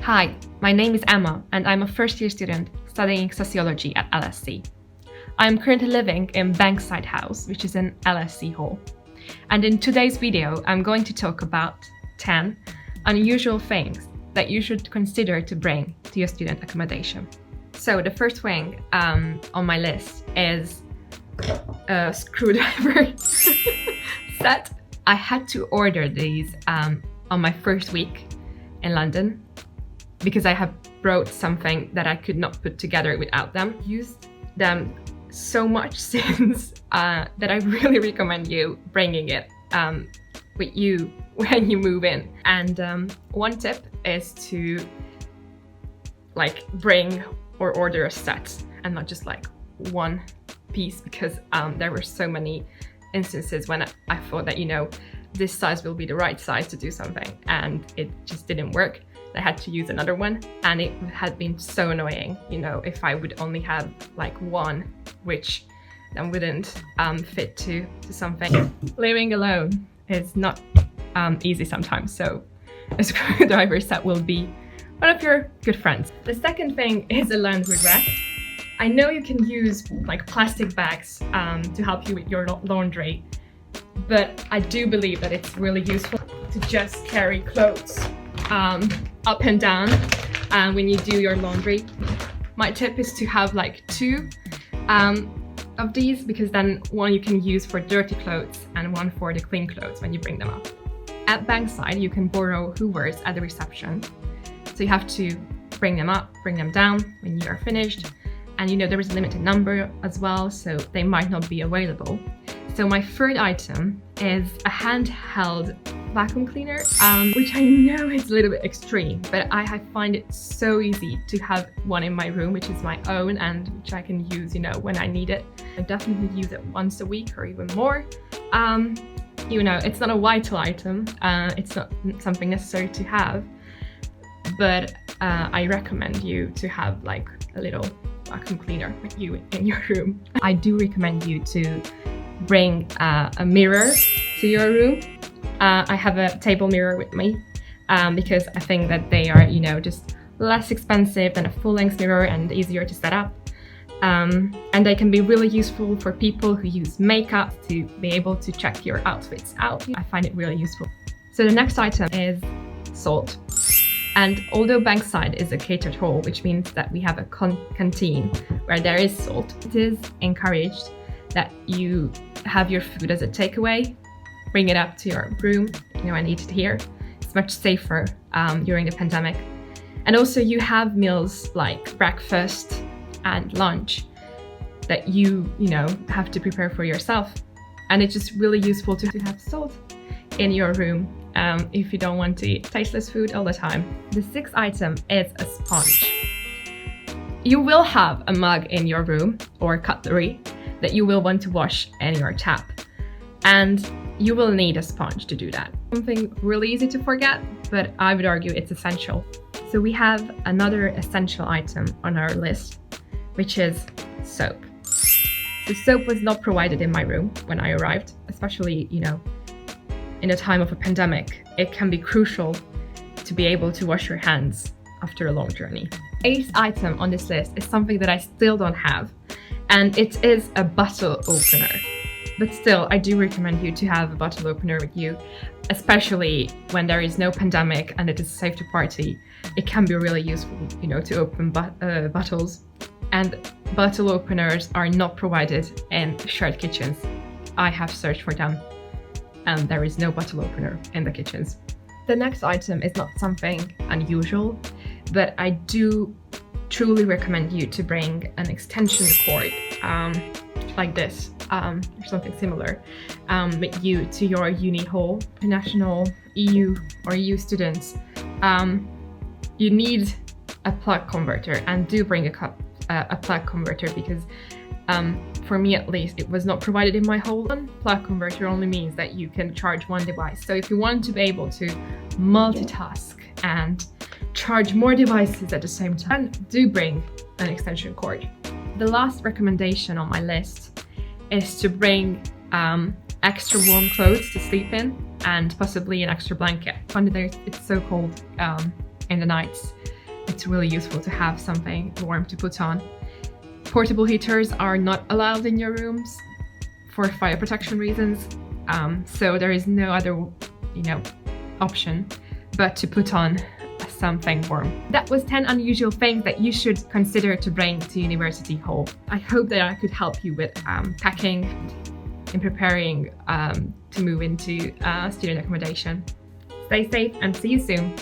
Hi, my name is Emma and I'm a first-year student studying sociology at LSE. I'm currently living in Bankside House, which is an LSE hall. And in today's video, I'm going to talk about 10 unusual things that you should consider to bring to your student accommodation. So the first thing on my list is a screwdriver set. I had to order these on my first week in London because I have brought something that I could not put together without them. Used them so much since that I really recommend you bringing it with you when you move in. And one tip is to bring or order a set and not just one piece, because there were so many instances when I thought that this size will be the right size to do something and it just didn't work. I had to use another one and it had been so annoying, if I would only have one which then wouldn't fit to something. Living alone is not easy sometimes, so a screwdriver set will be one of your good friends. The second thing is a laundry rack. I know you can use plastic bags to help you with your laundry, but I do believe that it's really useful to just carry clothes up and down when you do your laundry. My tip is to have two of these, because then one you can use for dirty clothes and one for the clean clothes when you bring them up. At Bankside, you can borrow hoovers at the reception, so you have to bring them up, bring them down when you are finished. And there is a limited number as well, so they might not be available. So my third item is a handheld vacuum cleaner, which I know is a little bit extreme, but I find it so easy to have one in my room, which is my own and which I can use, when I need it. I definitely use it once a week or even more. It's not a vital item, it's not something necessary to have, but I recommend you to have a little vacuum cleaner with you in your room. I do recommend you to bring a mirror to your room. I have a table mirror with me because I think that they are, just less expensive than a full-length mirror and easier to set up. And they can be really useful for people who use makeup to be able to check your outfits out. I find it really useful. So the next item is salt. And although Bankside is a catered hall, which means that we have a canteen where there is salt, it is encouraged that you have your food as a takeaway, bring it up to your room, and eat it here. It's much safer during the pandemic. And also you have meals like breakfast and lunch that you have to prepare for yourself. And it's just really useful to have salt in your room if you don't want to eat tasteless food all the time. The sixth item is a sponge. You will have a mug in your room or cutlery that you will want to wash in your tap, and you will need a sponge to do that. Something really easy to forget, but I would argue it's essential. So we have another essential item on our list, which is soap. So soap was not provided in my room when I arrived, especially in a time of a pandemic. It can be crucial to be able to wash your hands after a long journey. Eighth item on this list is something that I still don't have, and it is a bottle opener. But still, I do recommend you to have a bottle opener with you, especially when there is no pandemic and it is safe to party. It can be really useful, to open bottles. And bottle openers are not provided in shared kitchens. I have searched for them, and there is no bottle opener in the kitchens. The next item is not something unusual, but I do truly recommend you to bring an extension cord like this, or something similar, with you to your uni hall. International EU or EU students, you need a plug converter, and do bring a plug converter, because for me at least, it was not provided in my hall. One plug converter only means that you can charge one device. So if you want to be able to multitask and charge more devices at the same time, do bring an extension cord. The last recommendation on my list is to bring extra warm clothes to sleep in, and possibly an extra blanket. When it's so cold in the nights, it's really useful to have something warm to put on. Portable heaters are not allowed in your rooms for fire protection reasons, so there is no other, option but to put on something warm. That was 10 unusual things that you should consider to bring to University Hall. I hope that I could help you with packing and preparing to move into student accommodation. Stay safe and see you soon.